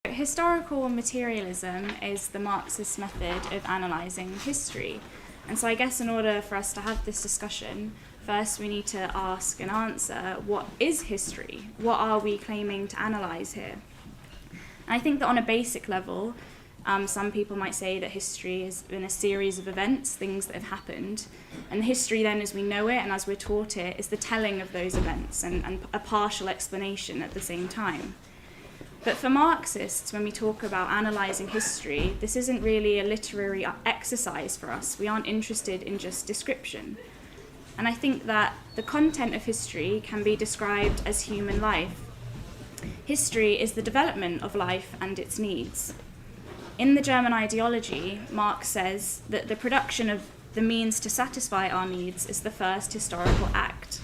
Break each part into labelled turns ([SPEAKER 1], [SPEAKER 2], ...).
[SPEAKER 1] Historical materialism is the Marxist method of analysing history. And so I guess in order for us to have this discussion, first we need to ask and answer, what is history? What are we claiming to analyse here? And I think that on a basic level, some people might say that history has been a series of events, things that have happened. And history then, as we know it and as we're taught it, is the telling of those events and a partial explanation at the same time. But for Marxists, when we talk about analysing history, this isn't really a literary exercise for us. We aren't interested in just description. And I think that the content of history can be described as human life. History is the development of life and its needs. In the German ideology, Marx says that the production of the means to satisfy our needs is the first historical act.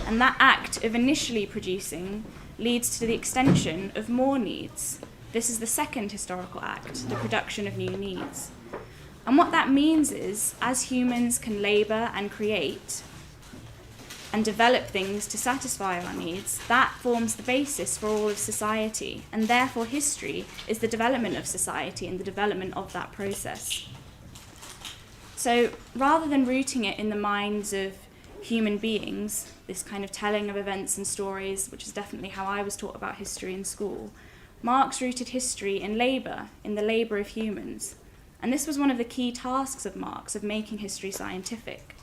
[SPEAKER 1] And that act of initially producing leads to the extension of more needs. This is the second historical act, the production of new needs. And what that means is, as humans can labour and create and develop things to satisfy our needs, that forms the basis for all of society. And therefore history is the development of society and the development of that process. So rather than rooting it in the minds of human beings, this kind of telling of events and stories, which is definitely how I was taught about history in school, Marx rooted history in labour, in the labour of humans. And this was one of the key tasks of Marx, of making history scientific.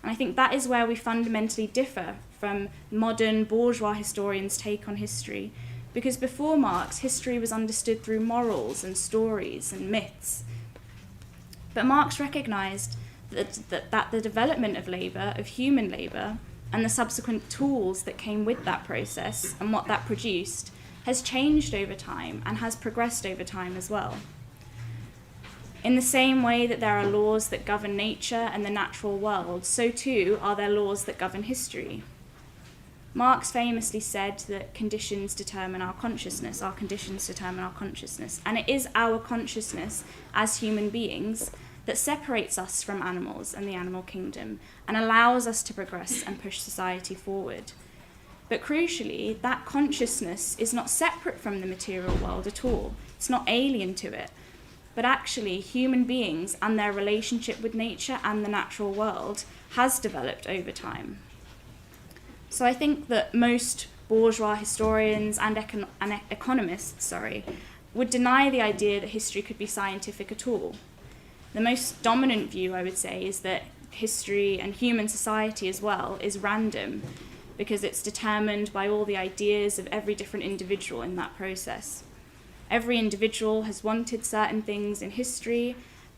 [SPEAKER 1] And I think that is where we fundamentally differ from modern bourgeois historians' take on history, because before Marx, history was understood through morals and stories and myths. But Marx recognised that the development of labour, of human labour, and the subsequent tools that came with that process and what that produced has changed over time and has progressed over time as well. In the same way that there are laws that govern nature and the natural world, so too are there laws that govern history. Marx famously said that conditions determine our consciousness, our conditions determine our consciousness, and it is our consciousness as human beings that separates us from animals and the animal kingdom and allows us to progress and push society forward. But crucially, that consciousness is not separate from the material world at all. It's not alien to it. But actually, human beings and their relationship with nature and the natural world has developed over time. So I think that most bourgeois historians and economists would deny the idea that history could be scientific at all. The most dominant view, I would say, is that history and human society as well is random because it's determined by all the ideas of every different individual in that process. Every individual has wanted certain things in history,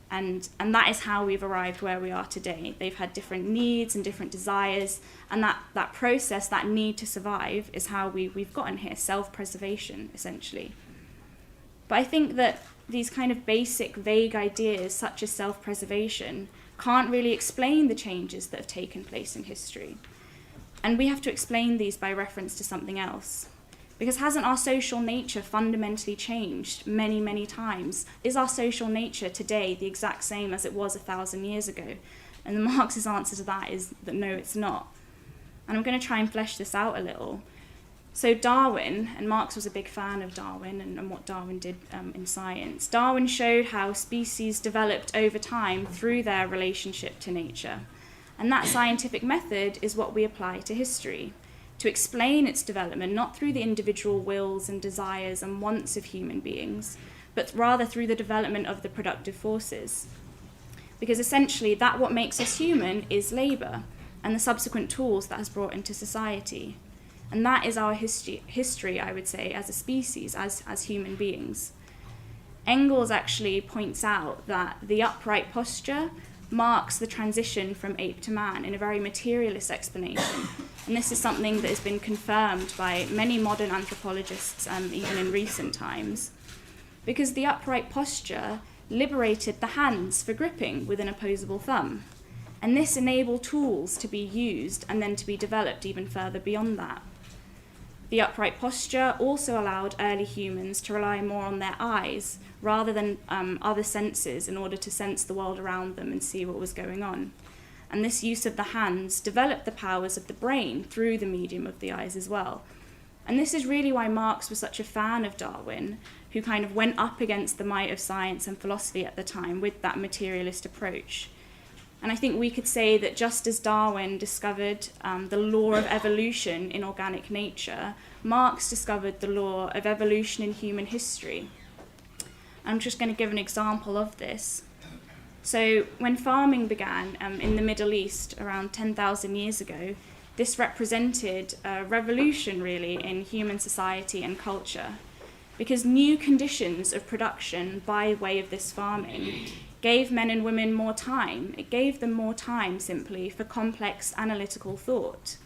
[SPEAKER 1] and that is how we've arrived where we are today. They've had different needs and different desires, and that process, that need to survive, is how we've gotten here, self-preservation, essentially. But I think that these kind of basic, vague ideas, such as self-preservation, can't really explain the changes that have taken place in history. And we have to explain these by reference to something else. Because hasn't our social nature fundamentally changed many, many times? Is our social nature today the exact same as it was 1,000 years ago? And the Marxist answer to that is that no, it's not. And I'm going to try and flesh this out a little. So Darwin, and Marx was a big fan of Darwin and what Darwin did in science. Darwin showed how species developed over time through their relationship to nature. And that scientific method is what we apply to history, to explain its development, not through the individual wills and desires and wants of human beings, but rather through the development of the productive forces. Because essentially that what makes us human is labour and the subsequent tools that has brought into society. And that is our history, I would say, as a species, as human beings. Engels actually points out that the upright posture marks the transition from ape to man in a very materialist explanation. And this is something that has been confirmed by many modern anthropologists, even in recent times, because the upright posture liberated the hands for gripping with an opposable thumb. And this enabled tools to be used and then to be developed even further beyond that. The upright posture also allowed early humans to rely more on their eyes rather than other senses in order to sense the world around them and see what was going on. And this use of the hands developed the powers of the brain through the medium of the eyes as well. And this is really why Marx was such a fan of Darwin, who kind of went up against the might of science and philosophy at the time with that materialist approach. And I think we could say that just as Darwin discovered the law of evolution in organic nature, Marx discovered the law of evolution in human history. I'm just going to give an example of this. So when farming began in the Middle East around 10,000 years ago, this represented a revolution really in human society and culture, because new conditions of production by way of this farming gave men and women more time. It gave them more time simply for complex analytical thought.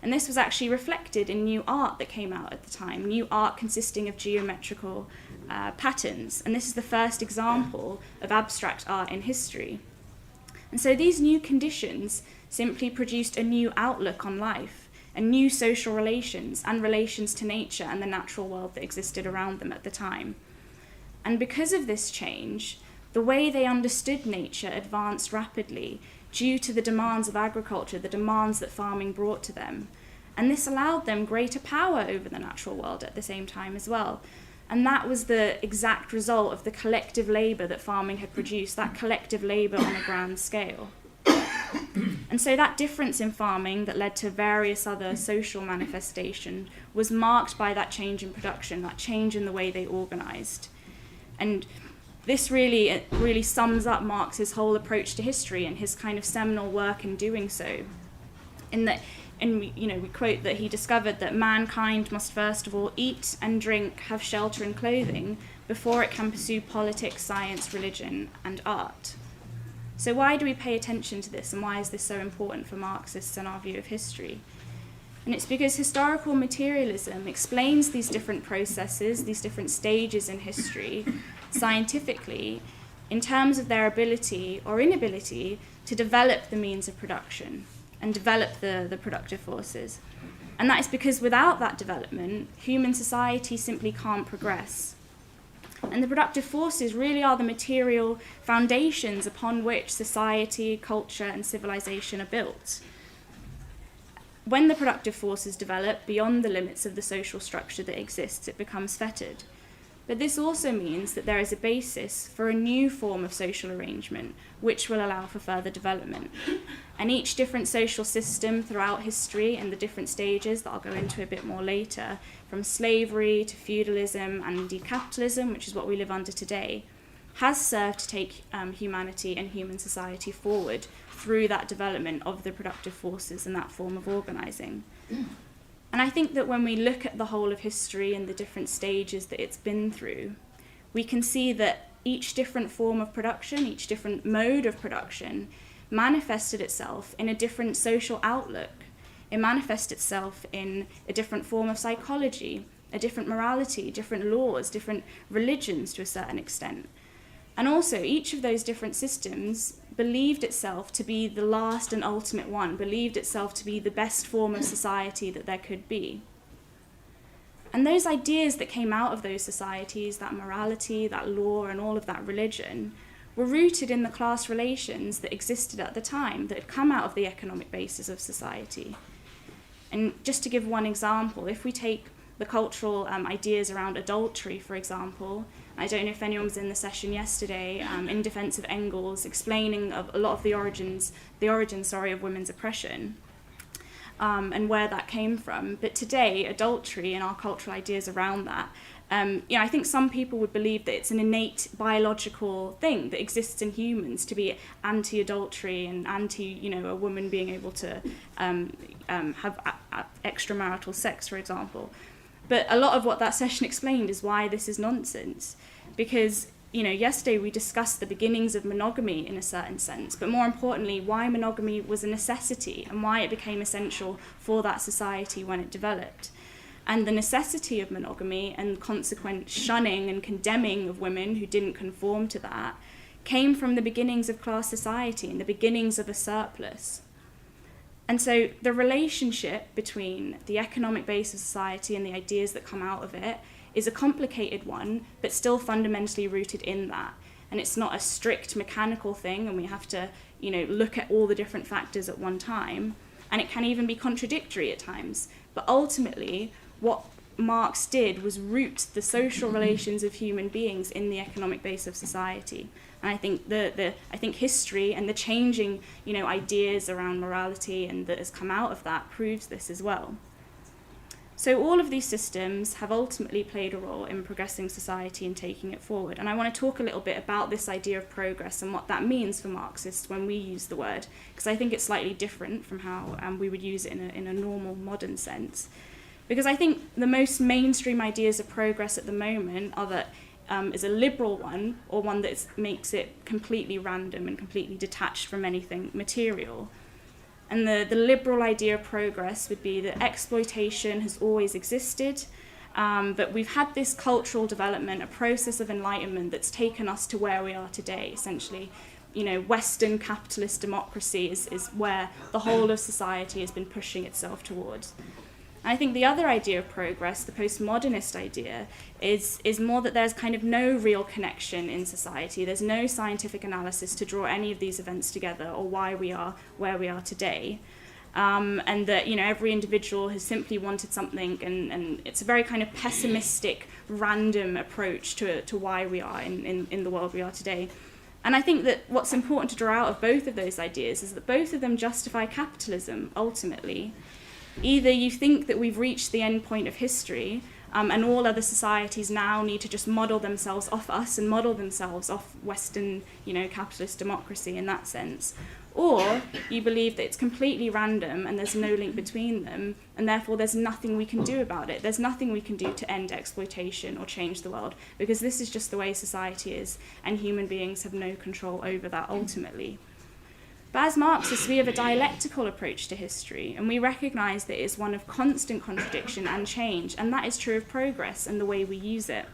[SPEAKER 1] And this was actually reflected in new art that came out at the time, new art consisting of geometrical patterns. And this is the first example of abstract art in history. And so these new conditions simply produced a new outlook on life, and new social relations and relations to nature and the natural world that existed around them at the time. And because of this change, the way they understood nature advanced rapidly due to the demands of agriculture, the demands that farming brought to them. And this allowed them greater power over the natural world at the same time as well. And that was the exact result of the collective labour that farming had produced, that collective labour on a grand scale. And so that difference in farming that led to various other social manifestations was marked by that change in production, that change in the way they organised. And this really sums up Marx's whole approach to history and his kind of seminal work in doing so. We quote that he discovered that mankind must first of all eat and drink, have shelter and clothing, before it can pursue politics, science, religion, and art. So why do we pay attention to this, and why is this so important for Marxists and our view of history? And it's because historical materialism explains these different processes, these different stages in history, scientifically, in terms of their ability or inability to develop the means of production and develop the productive forces. And that is because without that development, human society simply can't progress. And the productive forces really are the material foundations upon which society, culture, and civilization are built. When the productive forces develop beyond the limits of the social structure that exists, it becomes fettered. But this also means that there is a basis for a new form of social arrangement, which will allow for further development. And each different social system throughout history and the different stages that I'll go into a bit more later, from slavery to feudalism and indeed capitalism, which is what we live under today, has served to take humanity and human society forward through that development of the productive forces and that form of organising. And I think that when we look at the whole of history and the different stages that it's been through, we can see that each different form of production, each different mode of production, manifested itself in a different social outlook. It manifested itself in a different form of psychology, a different morality, different laws, different religions to a certain extent. And also, each of those different systems believed itself to be the last and ultimate one, believed itself to be the best form of society that there could be. And those ideas that came out of those societies, that morality, that law, and all of that religion, were rooted in the class relations that existed at the time, that had come out of the economic basis of society. And just to give one example, if we take the cultural ideas around adultery, for example, I don't know if anyone was in the session yesterday in defense of Engels, explaining of a lot of the origins of women's oppression and where that came from. But today, adultery and our cultural ideas around that, I think some people would believe that it's an innate biological thing that exists in humans to be anti-adultery and anti, a woman being able to have extramarital sex, for example. But a lot of what that session explained is why this is nonsense. Because, yesterday we discussed the beginnings of monogamy in a certain sense, but more importantly, why monogamy was a necessity and why it became essential for that society when it developed. And the necessity of monogamy and consequent shunning and condemning of women who didn't conform to that came from the beginnings of class society and the beginnings of a surplus. And so the relationship between the economic base of society and the ideas that come out of it is a complicated one, but still fundamentally rooted in that. And it's not a strict mechanical thing, and we have to, look at all the different factors at one time. And it can even be contradictory at times. But ultimately, what Marx did was root the social relations of human beings in the economic base of society. And I think I think history and the changing, ideas around morality and that has come out of that proves this as well. So all of these systems have ultimately played a role in progressing society and taking it forward. And I want to talk a little bit about this idea of progress and what that means for Marxists when we use the word, because I think it's slightly different from how we would use it in a normal modern sense. Because I think the most mainstream ideas of progress at the moment are that is a liberal one, or one that makes it completely random and completely detached from anything material. And the liberal idea of progress would be that exploitation has always existed, but we've had this cultural development, a process of enlightenment that's taken us to where we are today, essentially. Western capitalist democracy is where the whole of society has been pushing itself towards. And I think the other idea of progress, the postmodernist idea, is more that there's kind of no real connection in society. There's no scientific analysis to draw any of these events together or why we are where we are today. And that, every individual has simply wanted something, and it's a very kind of pessimistic, random approach to why we are in the world we are today. And I think that what's important to draw out of both of those ideas is that both of them justify capitalism, ultimately. Either you think that we've reached the end point of history, and all other societies now need to just model themselves off us and model themselves off Western, capitalist democracy in that sense. Or you believe that it's completely random and there's no link between them, and therefore there's nothing we can do about it. There's nothing we can do to end exploitation or change the world, because this is just the way society is, and human beings have no control over that ultimately. But as Marxists, we have a dialectical approach to history, and we recognise that it is one of constant contradiction and change, and that is true of progress and the way we use it.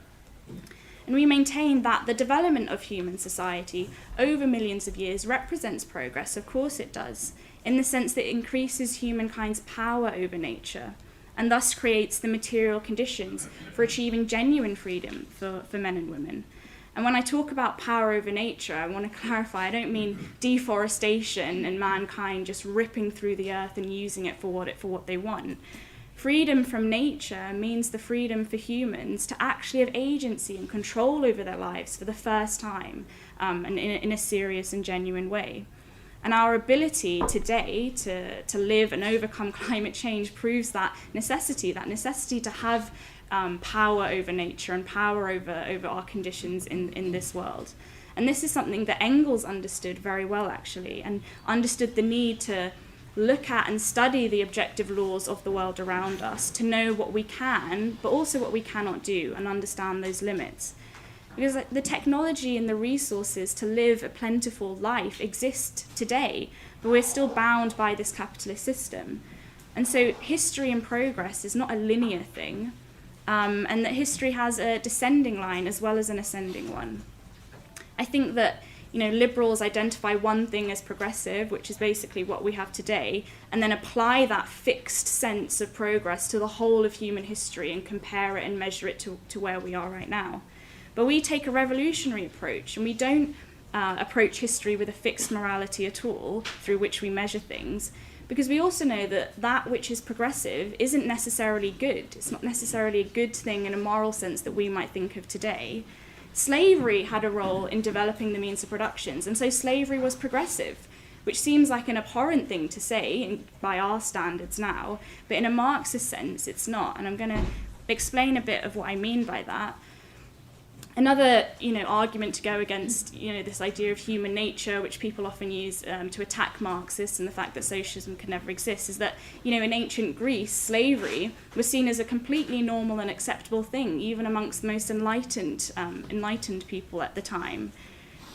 [SPEAKER 1] And we maintain that the development of human society over millions of years represents progress. Of course it does, in the sense that it increases humankind's power over nature, and thus creates the material conditions for achieving genuine freedom for men and women. And when I talk about power over nature, I want to clarify, I don't mean deforestation and mankind just ripping through the earth and using it for what they want. Freedom from nature means the freedom for humans to actually have agency and control over their lives for the first time, and in a serious and genuine way. And our ability today to live and overcome climate change proves that necessity to have power over nature and power over our conditions in this world. And this is something that Engels understood very well, actually, and understood the need to look at and study the objective laws of the world around us to know what we can, but also what we cannot do, and understand those limits. Because the technology and the resources to live a plentiful life exist today, but we're still bound by this capitalist system. And so history and progress is not a linear thing, and that history has a descending line as well as an ascending one. I think that liberals identify one thing as progressive, which is basically what we have today, and then apply that fixed sense of progress to the whole of human history and compare it and measure it to where we are right now. But we take a revolutionary approach, and we don't approach history with a fixed morality at all through which we measure things, because we also know that which is progressive isn't necessarily good. It's not necessarily a good thing in a moral sense that we might think of today. Slavery had a role in developing the means of productions, and so slavery was progressive, which seems like an abhorrent thing to say by our standards now, but in a Marxist sense it's not, and I'm going to explain a bit of what I mean by that. Another, argument to go against, this idea of human nature, which people often use to attack Marxists and the fact that socialism could never exist, is that, in ancient Greece, slavery was seen as a completely normal and acceptable thing, even amongst the most enlightened people at the time.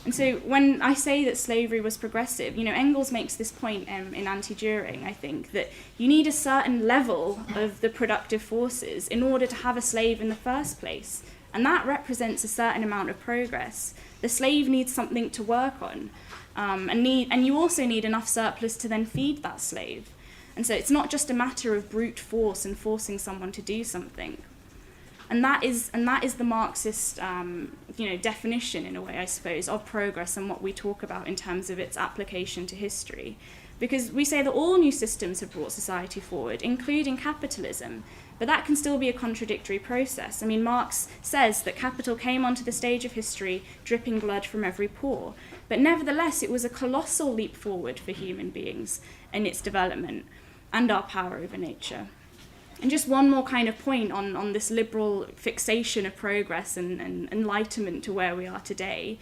[SPEAKER 1] And so when I say that slavery was progressive, Engels makes this point in Anti-Düring, I think, that you need a certain level of the productive forces in order to have a slave in the first place. And that represents a certain amount of progress. The slave needs something to work on, and you also need enough surplus to then feed that slave. And so it's not just a matter of brute force and forcing someone to do something. And that is the Marxist definition, in a way, I suppose, of progress and what we talk about in terms of its application to history. Because we say that all new systems have brought society forward, including capitalism, But that can still be a contradictory process. I mean, Marx says that capital came onto the stage of history dripping blood from every pore. But nevertheless, it was a colossal leap forward for human beings in its development and our power over nature. And just one more kind of point on this liberal fixation of progress and enlightenment to where we are today.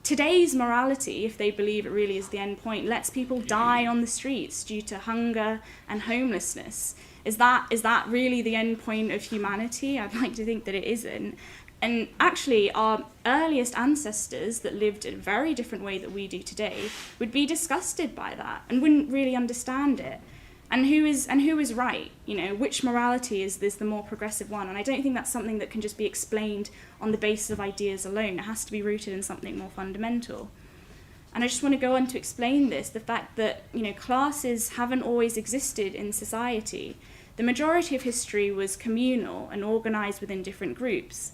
[SPEAKER 1] Today's morality, if they believe it really is the end point, lets people die on the streets due to hunger and homelessness. Is that really the end point of humanity? I'd like to think that it isn't. And actually, our earliest ancestors that lived in a very different way that we do today would be disgusted by that and wouldn't really understand it. And who is right? Which morality is the more progressive one? And I don't think that's something that can just be explained on the basis of ideas alone. It has to be rooted in something more fundamental. And I just want to go on to explain this, the fact that classes haven't always existed in society. The majority of history was communal and organized within different groups.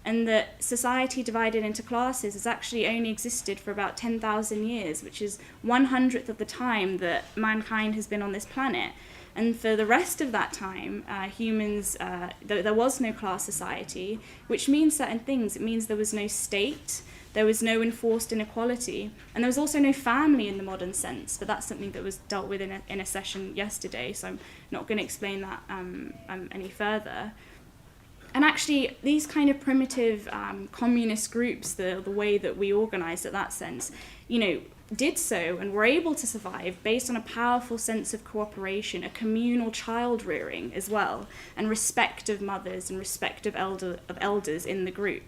[SPEAKER 1] And that society divided into classes has actually only existed for about 10,000 years, which is 1/100th of the time that mankind has been on this planet. And for the rest of that time, humans, there was no class society, which means certain things. It means there was no state, there was no enforced inequality, and there was also no family in the modern sense. But that's something that was dealt with in a session yesterday, so I'm not going to explain that any further. And actually, these kind of primitive communist groups, the way that we organised at that sense, did so and were able to survive based on a powerful sense of cooperation, a communal child rearing as well, and respect of mothers and respect of elders in the group.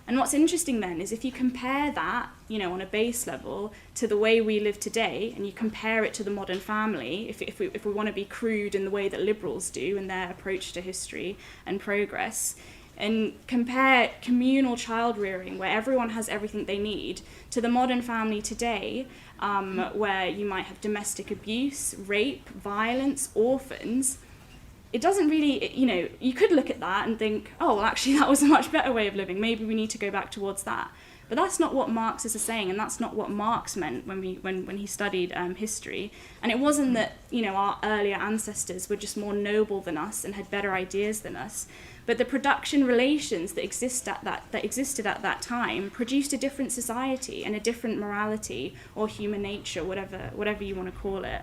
[SPEAKER 1] And what's interesting then is if you compare that, on a base level to the way we live today, and you compare it to the modern family, if we want to be crude in the way that liberals do in their approach to history and progress, and compare communal child rearing, where everyone has everything they need, to the modern family today, where you might have domestic abuse, rape, violence, orphans, it doesn't really, you could look at that and think, oh, well, actually, that was a much better way of living. Maybe we need to go back towards that. But that's not what Marxists are saying, and that's not what Marx meant when he studied history. And it wasn't that, our earlier ancestors were just more noble than us and had better ideas than us. But the production relations that existed at that time produced a different society and a different morality or human nature, whatever you want to call it.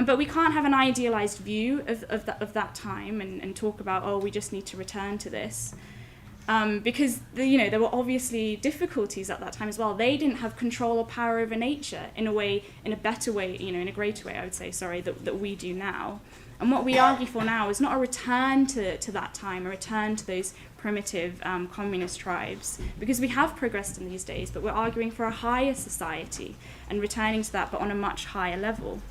[SPEAKER 1] But we can't have an idealized view of that time and talk about, oh, we just need to return to this. Because there were obviously difficulties at that time as well. They didn't have control or power over nature in a better way, in a greater way, I would say, that we do now. And what we argue for now is not a return to that time, a return to those primitive communist tribes, because we have progressed in these days, but we're arguing for a higher society and returning to that, but on a much higher level.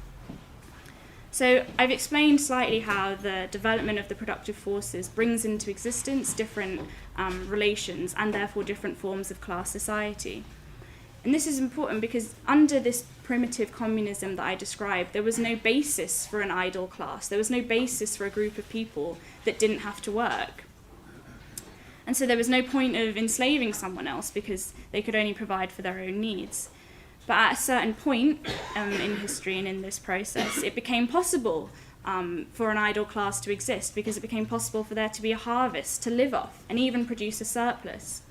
[SPEAKER 1] So I've explained slightly how the development of the productive forces brings into existence different relations and therefore different forms of class society. And this is important because under this primitive communism that I described, there was no basis for an idle class. There was no basis for a group of people that didn't have to work. And so there was no point of enslaving someone else because they could only provide for their own needs. But at a certain point in history and in this process, it became possible for an idle class to exist because it became possible for there to be a harvest to live off and even produce a surplus.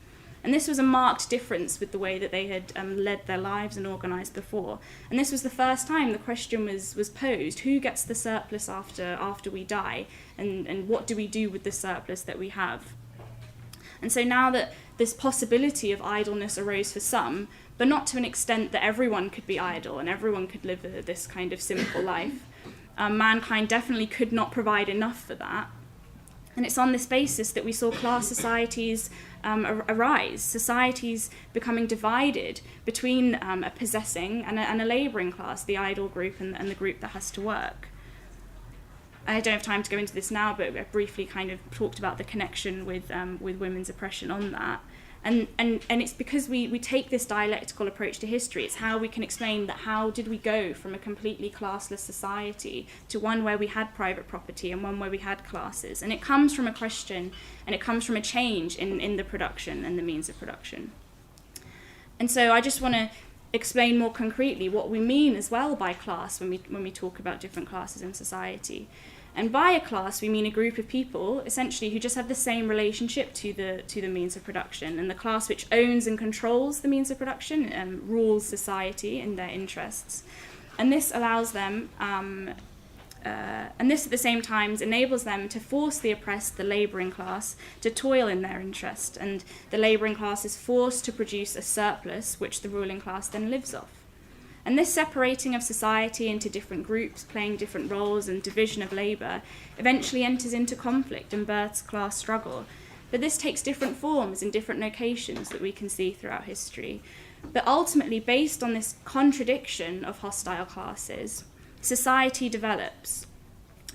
[SPEAKER 1] And this was a marked difference with the way that they had led their lives and organised before. And this was the first time the question was posed, who gets the surplus after we die? And what do we do with the surplus that we have? And so now that this possibility of idleness arose for some, but not to an extent that everyone could be idle and everyone could live this kind of simple life. Mankind definitely could not provide enough for that. And it's on this basis that we saw class societies arise, societies becoming divided between a possessing and a labouring class, the idle group and the group that has to work. I don't have time to go into this now, but I briefly kind of talked about the connection with women's oppression on that. And it's because we take this dialectical approach to history. It's how we can explain that how did we go from a completely classless society to one where we had private property and one where we had classes. And it comes from a question and it comes from a change in the production and the means of production. And so I just want to explain more concretely what we mean as well by class when we talk about different classes in society. And by a class, we mean a group of people, essentially, who just have the same relationship to the means of production. And the class which owns and controls the means of production rules society in their interests. And this allows them, and this at the same time enables them to force the oppressed, the labouring class, to toil in their interest. And the labouring class is forced to produce a surplus, which the ruling class then lives off. And this separating of society into different groups, playing different roles, and division of labour eventually enters into conflict and births class struggle. But this takes different forms in different locations that we can see throughout history. But ultimately, based on this contradiction of hostile classes, society develops.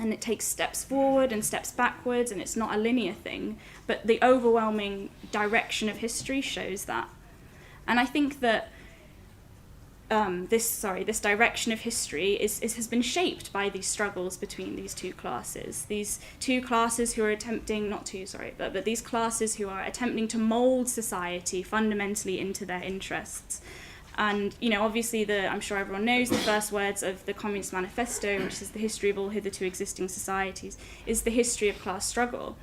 [SPEAKER 1] And it takes steps forward and steps backwards, and it's not a linear thing, but the overwhelming direction of history shows that. And I think that this direction of history has been shaped by these struggles between these two classes. These two classes who are attempting, but these classes who are attempting to mould society fundamentally into their interests. And, obviously, I'm sure everyone knows the first words of the Communist Manifesto, which is the history of all hitherto existing societies, is the history of class struggle.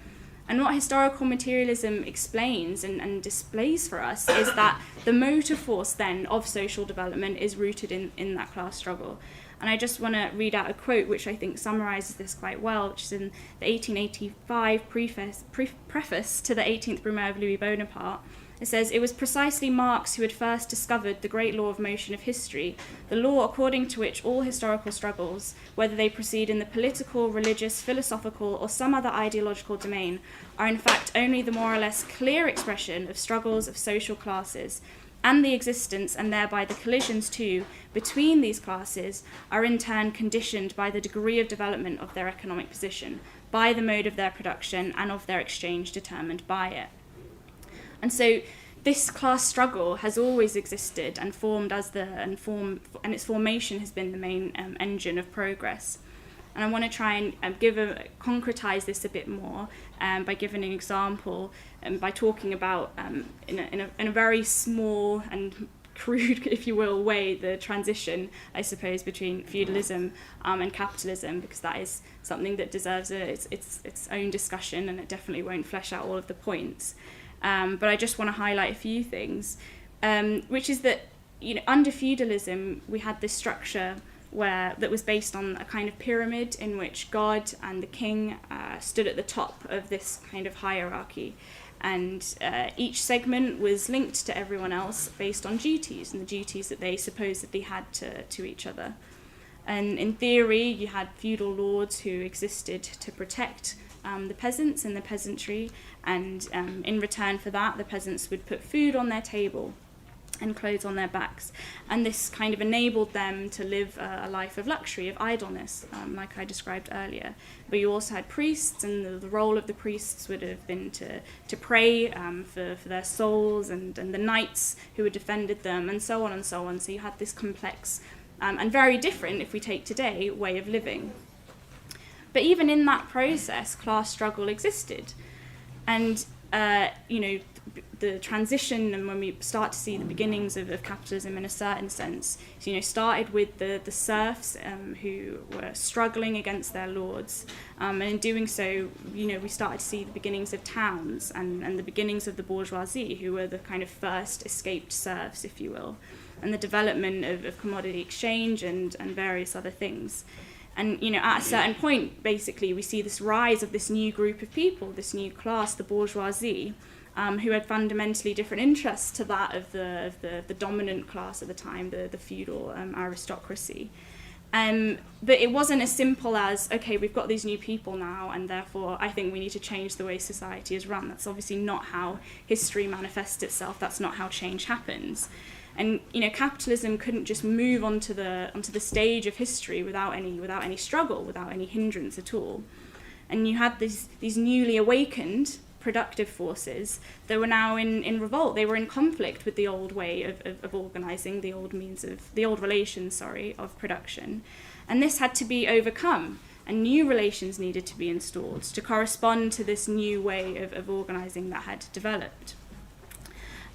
[SPEAKER 1] And what historical materialism explains and displays for us is that the motor force then of social development is rooted in that class struggle. And I just want to read out a quote which I think summarises this quite well, which is in the 1885 preface to the 18th Brumaire of Louis Bonaparte. It says, "It was precisely Marx who had first discovered the great law of motion of history, the law according to which all historical struggles, whether they proceed in the political, religious, philosophical, or some other ideological domain, are in fact only the more or less clear expression of struggles of social classes, and the existence, and thereby the collisions too, between these classes are in turn conditioned by the degree of development of their economic position, by the mode of their production, and of their exchange determined by it." And so this class struggle has always existed and and its formation has been the main engine of progress. And I want to try and concretize this a bit more by giving an example by talking about in a very small and crude, if you will, way, the transition, I suppose, between feudalism and capitalism, because that is something that deserves its own discussion, and it definitely won't flesh out all of the points. But I just want to highlight a few things, which is that, under feudalism, we had this structure that was based on a kind of pyramid in which God and the king stood at the top of this kind of hierarchy. And each segment was linked to everyone else based on duties, and the duties that they supposedly had to each other. And in theory, you had feudal lords who existed to protect the peasants and the peasantry, and in return for that, the peasants would put food on their table and clothes on their backs, and this kind of enabled them to live a life of luxury, of idleness, like I described earlier. But you also had priests, and the role of the priests would have been to pray for their souls, and the knights who had defended them, and so on and so on. So you had this complex and very different, if we take today, way of living. But even in that process, class struggle existed. And, the transition, and when we start to see the beginnings of capitalism in a certain sense, started with the serfs who were struggling against their lords. And in doing so, we started to see the beginnings of towns and the beginnings of the bourgeoisie, who were the kind of first escaped serfs, if you will, and the development of commodity exchange and various other things. And, at a certain point, basically, we see this rise of this new group of people, this new class, the bourgeoisie, who had fundamentally different interests to that of the dominant class at the time, the feudal aristocracy. But it wasn't as simple as, okay, we've got these new people now, and therefore I think we need to change the way society is run. That's obviously not how history manifests itself. That's not how change happens. And capitalism couldn't just move onto the stage of history without any struggle, without any hindrance at all. And you had these newly awakened productive forces that were now in revolt. They were in conflict with the old way of organising, the old relations of production. And this had to be overcome, and new relations needed to be installed to correspond to this new way of organising that had developed.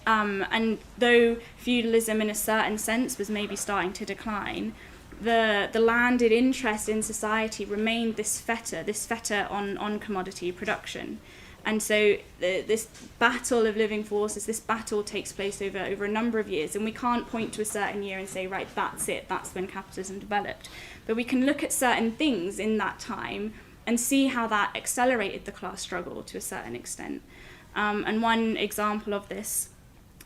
[SPEAKER 1] And though feudalism in a certain sense was maybe starting to decline, the landed interest in society remained this fetter on commodity production. And so this battle of living forces, this battle takes place over a number of years, and we can't point to a certain year and say, right, that's it, that's when capitalism developed. But we can look at certain things in that time and see how that accelerated the class struggle to a certain extent. And one example of this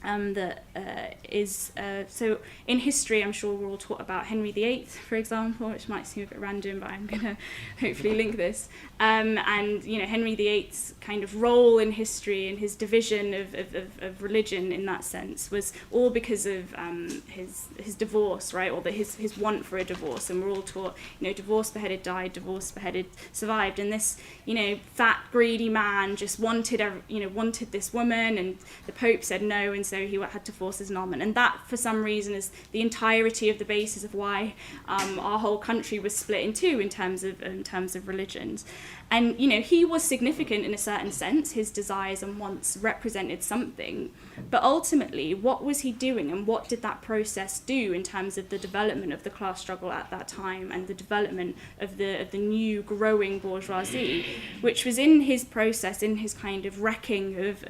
[SPEAKER 1] so in history, I'm sure we're all taught about Henry VIII, for example, which might seem a bit random, but I'm going to hopefully link this. And Henry VIII's kind of role in history and his division of religion in that sense was all because of his divorce, right, or his want for a divorce. And we're all taught, divorce beheaded died, divorce beheaded survived, and this fat greedy man just wanted this woman, and the Pope said no, and so he had to force his annulment. And that, for some reason, is the entirety of the basis of why our whole country was split in two in terms of religions. And he was significant in a certain sense. His desires and wants represented something, but ultimately, what was he doing, and what did that process do in terms of the development of the class struggle at that time and the development of the new growing bourgeoisie, which was in his process, in his kind of wrecking of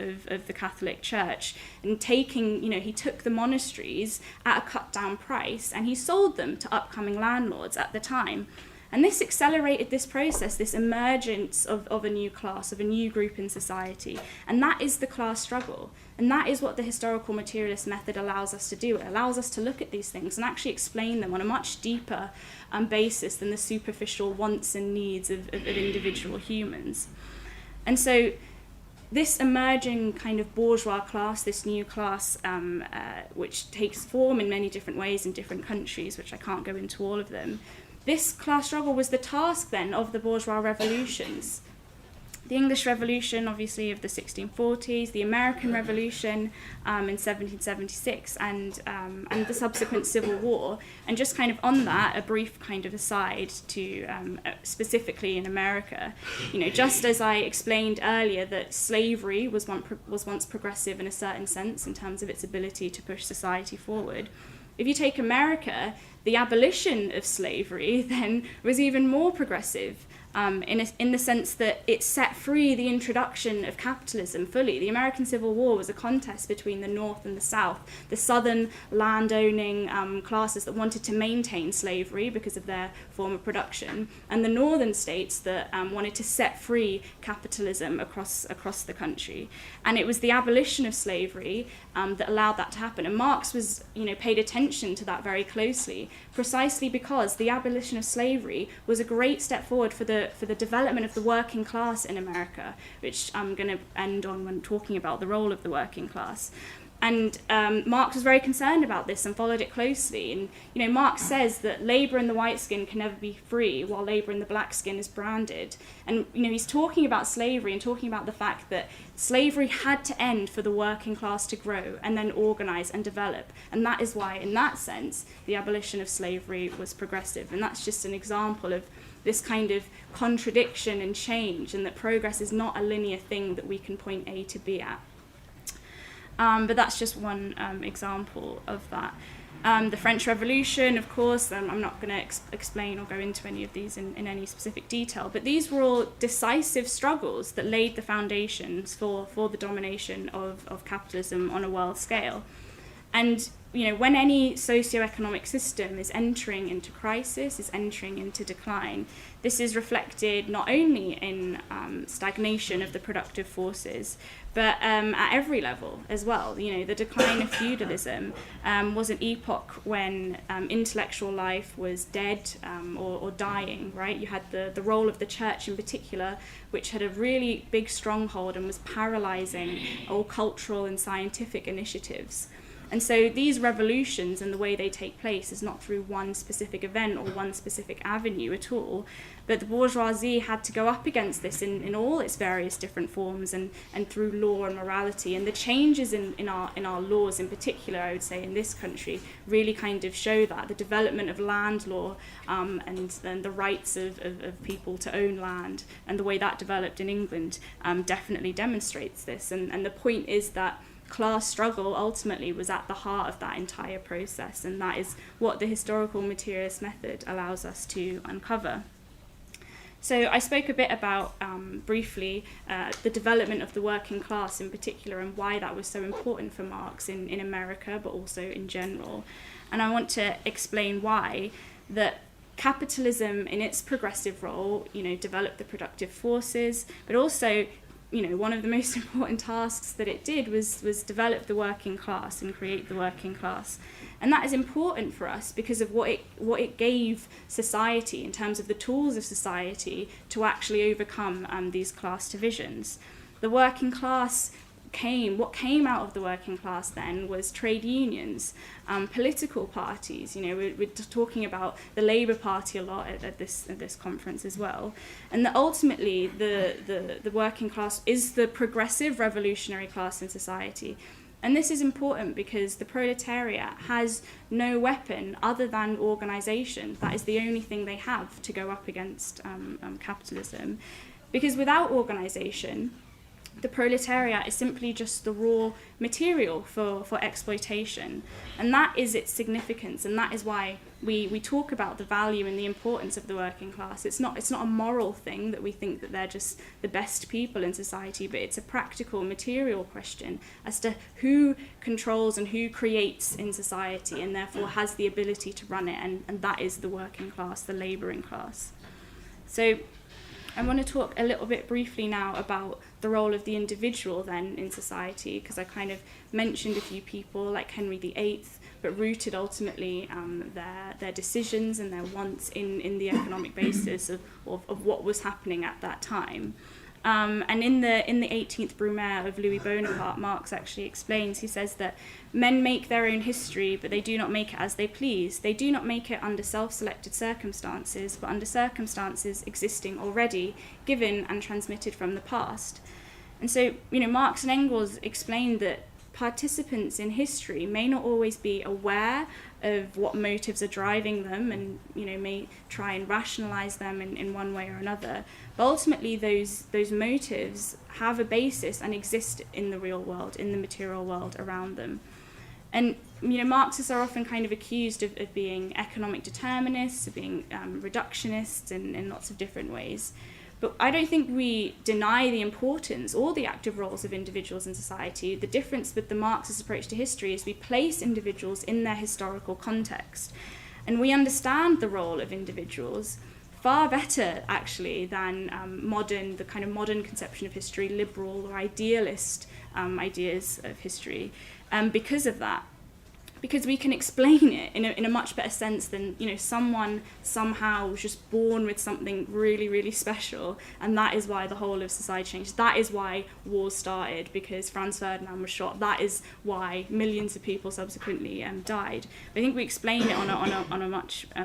[SPEAKER 1] the Catholic Church, and he took the monasteries at a cut down price and he sold them to upcoming landlords at the time. And this accelerated this process, this emergence of a new class, of a new group in society. And that is the class struggle. And that is what the historical materialist method allows us to do. It allows us to look at these things and actually explain them on a much deeper basis than the superficial wants and needs of individual humans. And so this emerging kind of bourgeois class, this new class, which takes form in many different ways in different countries, which I can't go into all of them, this class struggle was the task then of the bourgeois revolutions. The English Revolution, obviously, of the 1640s, the American Revolution in 1776, and the subsequent Civil War. And just kind of on that, a brief kind of aside to specifically in America, just as I explained earlier that slavery was once progressive in a certain sense in terms of its ability to push society forward. If you take America, the abolition of slavery then was even more progressive in the sense that it set free the introduction of capitalism fully. The American Civil War was a contest between the North and the South, the Southern landowning classes that wanted to maintain slavery because of their form of production, and the Northern states that wanted to set free capitalism across the country. And it was the abolition of slavery that allowed that to happen. And Marx was, paid attention to that very closely, precisely because the abolition of slavery was a great step forward for the development of the working class in America, which I'm going to end on when talking about the role of the working class. And Marx was very concerned about this and followed it closely. And Marx says that labour in the white skin can never be free, while labour in the black skin is branded. And he's talking about slavery and talking about the fact that slavery had to end for the working class to grow and then organise and develop. And that is why, in that sense, the abolition of slavery was progressive. And that's just an example of this kind of contradiction and change, and that progress is not a linear thing that we can point A to B at. But that's just one example of that. The French Revolution, of course, I'm not going to explain or go into any of these in any specific detail, but these were all decisive struggles that laid the foundations for the domination of capitalism on a world scale. And when any socio-economic system is entering into crisis, is entering into decline, this is reflected not only in stagnation of the productive forces, but at every level as well. The decline of feudalism was an epoch when intellectual life was dead or dying, right? You had the role of the church in particular, which had a really big stronghold and was paralysing all cultural and scientific initiatives. And so these revolutions and the way they take place is not through one specific event or one specific avenue at all, but the bourgeoisie had to go up against this in all its various different forms and through law and morality. And the changes in our laws in particular, I would say, in this country really kind of show that. The development of land law and the rights of people to own land and the way that developed in England definitely demonstrates this. And the point is that class struggle ultimately was at the heart of that entire process, and that is what the historical materialist method allows us to uncover. So I spoke a bit about, briefly, the development of the working class in particular and why that was so important for Marx in America, but also in general. And I want to explain why that capitalism in its progressive role, developed the productive forces, but also, one of the most important tasks that it did was develop the working class and create the working class. And that is important for us because of what it gave society in terms of the tools of society to actually overcome these class divisions. The working class what came out of the working class then was trade unions, political parties. We're talking about the Labour Party a lot at this conference as well, and ultimately the working class is the progressive revolutionary class in society. And this is important because the proletariat has no weapon other than organisation. That is the only thing they have to go up against capitalism, because without organisation, the proletariat is simply just the raw material for exploitation. And that is its significance, and that is why we talk about the value and the importance of the working class. It's not a moral thing that we think that they're just the best people in society, but it's a practical, material question as to who controls and who creates in society and therefore has the ability to run it, and that is the working class, the labouring class. So I want to talk a little bit briefly now about the role of the individual then in society, because I kind of mentioned a few people like Henry VIII, but rooted ultimately their decisions and their wants in the economic basis of what was happening at that time. And in the 18th Brumaire of Louis Bonaparte, Marx actually explains, he says that men make their own history, but they do not make it as they please. They do not make it under self-selected circumstances, but under circumstances existing already, given and transmitted from the past. And so, Marx and Engels explained that participants in history may not always be aware of what motives are driving them and may try and rationalize them in one way or another, but ultimately those motives have a basis and exist in the real world, in the material world around them. And Marxists are often kind of accused of being economic determinists, of being reductionists in lots of different ways. But I don't think we deny the importance or the active roles of individuals in society. The difference with the Marxist approach to history is we place individuals in their historical context. And we understand the role of individuals far better, actually, than the kind of modern conception of history, liberal or idealist ideas of history, because of that. Because we can explain it in a much better sense than someone somehow was just born with something really, really special, and that is why the whole of society changed. That is why wars started, because Franz Ferdinand was shot. That is why millions of people subsequently died. I think we explain it on a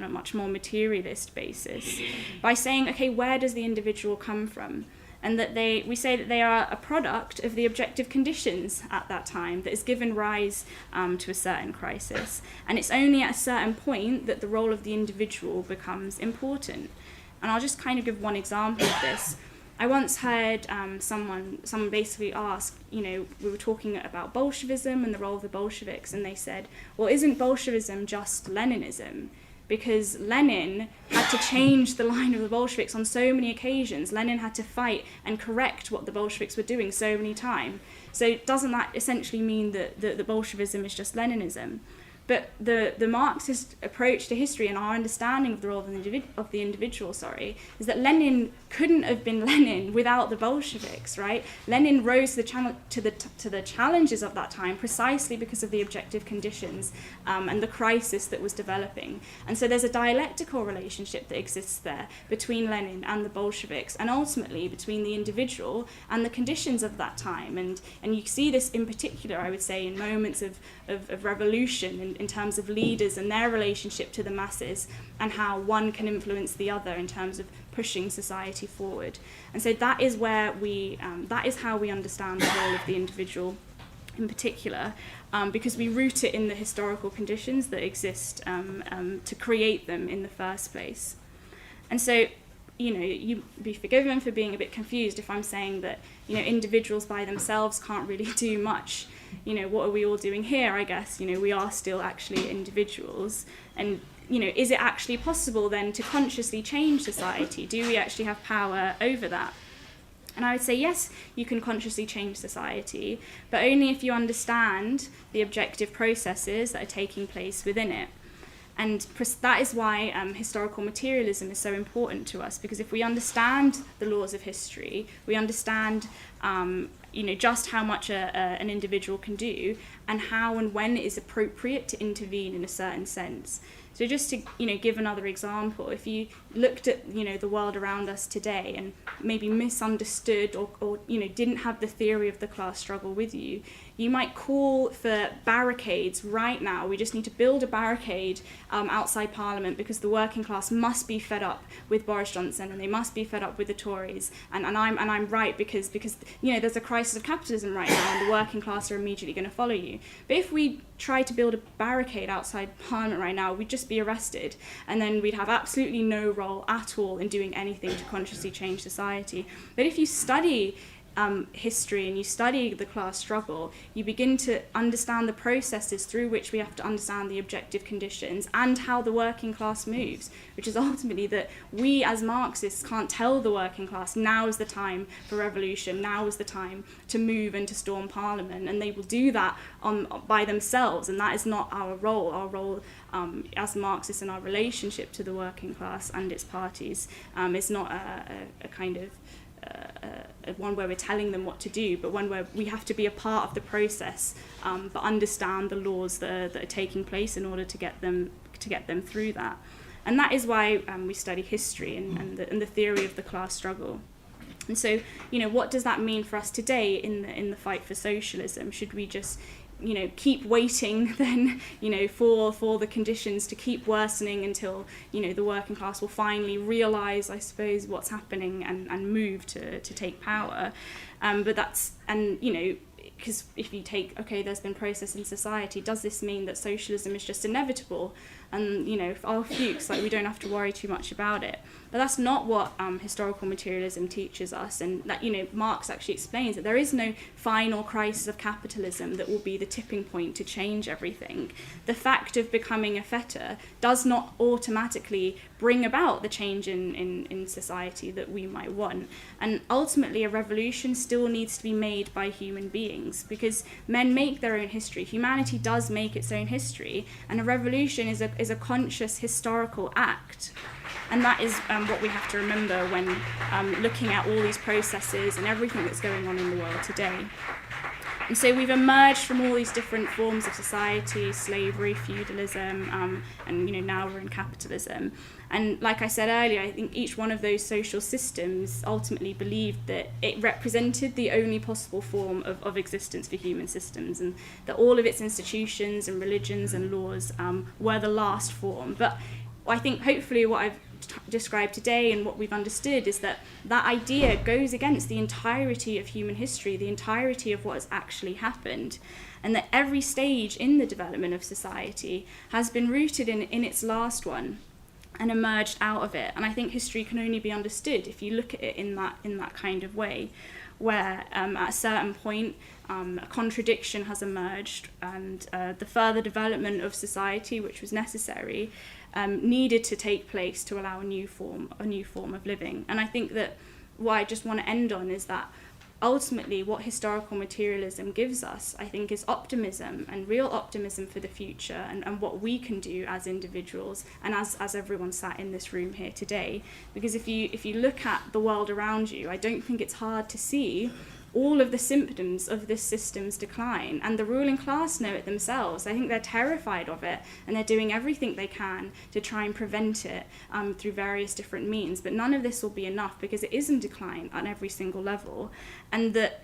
[SPEAKER 1] much more materialist basis by saying, okay, where does the individual come from? And that we say that they are a product of the objective conditions at that time that has given rise to a certain crisis. And it's only at a certain point that the role of the individual becomes important. And I'll just kind of give one example of this. I once heard someone basically ask, we were talking about Bolshevism and the role of the Bolsheviks, and they said, well, isn't Bolshevism just Leninism? Because Lenin had to change the line of the Bolsheviks on so many occasions. Lenin had to fight and correct what the Bolsheviks were doing so many times. So doesn't that essentially mean that the Bolshevism is just Leninism? But the Marxist approach to history and our understanding of the role of the individual, is that Lenin couldn't have been Lenin without the Bolsheviks, right? Lenin rose to the challenges of that time precisely because of the objective conditions and the crisis that was developing. And so there's a dialectical relationship that exists there between Lenin and the Bolsheviks, and ultimately between the individual and the conditions of that time. And you see this in particular, I would say, in moments of revolution in terms of leaders and their relationship to the masses, and how one can influence the other in terms of pushing society forward. And so that is where that is how we understand the role of the individual in particular, because we root it in the historical conditions that exist to create them in the first place. And so, you'd be forgiven for being a bit confused if I'm saying that, individuals by themselves can't really do much, what are we all doing here? I guess, we are still actually individuals. And, is it actually possible then to consciously change society? Do we actually have power over that? And I would say, yes, you can consciously change society, but only if you understand the objective processes that are taking place within it. And that is why historical materialism is so important to us, because if we understand the laws of history, we understand just how much an individual can do, and how and when it is appropriate to intervene in a certain sense. So just to give another example, if you looked at the world around us today and maybe misunderstood or didn't have the theory of the class struggle with you, you might call for barricades right now. We just need to build a barricade outside Parliament because the working class must be fed up with Boris Johnson and they must be fed up with the Tories. And I'm right because there's a crisis of capitalism right now and the working class are immediately going to follow you. But if we try to build a barricade outside Parliament right now, we'd just be arrested, and then we'd have absolutely no role at all in doing anything to consciously change society. But if you study history and you study the class struggle, you begin to understand the processes through which we have to understand the objective conditions and how the working class moves, which is ultimately that we as Marxists can't tell the working class, now is the time for revolution, now is the time to move and to storm Parliament, and they will do that by themselves, and that is not our role. Our role as Marxists in our relationship to the working class and its parties is not a kind of one where we're telling them what to do, but one where we have to be a part of the process, but understand the laws that are taking place in order to get them through that. And that is why we study history and the theory of the class struggle. And so, what does that mean for us today in the fight for socialism? Should we just keep waiting then, for the conditions to keep worsening until, the working class will finally realise, I suppose, what's happening and move to take power? Because if you take, there's been process in society, does this mean that socialism is just inevitable? And, Fuchs, we don't have to worry too much about it. But that's not what historical materialism teaches us. And that, Marx actually explains that there is no final crisis of capitalism that will be the tipping point to change everything. The fact of becoming a fetter does not automatically bring about the change in society that we might want. And ultimately, a revolution still needs to be made by human beings, because men make their own history. Humanity does make its own history, and a revolution is a conscious historical act. And that is what we have to remember when looking at all these processes and everything that's going on in the world today. And so we've emerged from all these different forms of society, slavery, feudalism, and now we're in capitalism. And like I said earlier, I think each one of those social systems ultimately believed that it represented the only possible form of existence for human systems, and that all of its institutions and religions and laws were the last form. But I think hopefully what I've described today and what we've understood is that idea goes against the entirety of human history, the entirety of what has actually happened, and that every stage in the development of society has been rooted in its last one and emerged out of it. And I think history can only be understood if you look at it in that kind of way, where at a certain point a contradiction has emerged, and the further development of society, which was necessary, needed to take place to allow a new form of living. And I think that what I just want to end on is that ultimately what historical materialism gives us, I think, is optimism, and real optimism for the future, and what we can do as individuals and as everyone sat in this room here today. Because if you look at the world around you, I don't think it's hard to see all of the symptoms of this system's decline, and the ruling class know it themselves. I think they're terrified of it, and they're doing everything they can to try and prevent it through various different means. But none of this will be enough, because it is in decline on every single level. And that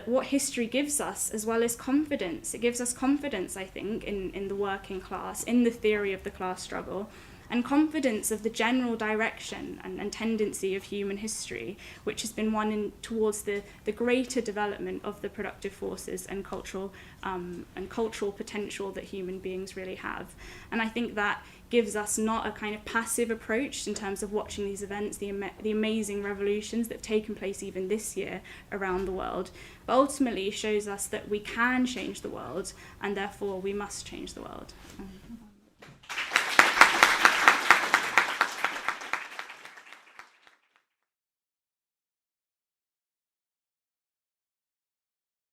[SPEAKER 1] what history gives us, as well as confidence, it gives us confidence, I think, in the working class, in the theory of the class struggle, and confidence of the general direction and tendency of human history, which has been one towards the greater development of the productive forces and cultural potential that human beings really have. And I think that gives us not a kind of passive approach in terms of watching these events, the amazing revolutions that have taken place even this year around the world, but ultimately shows us that we can change the world, and therefore we must change the world.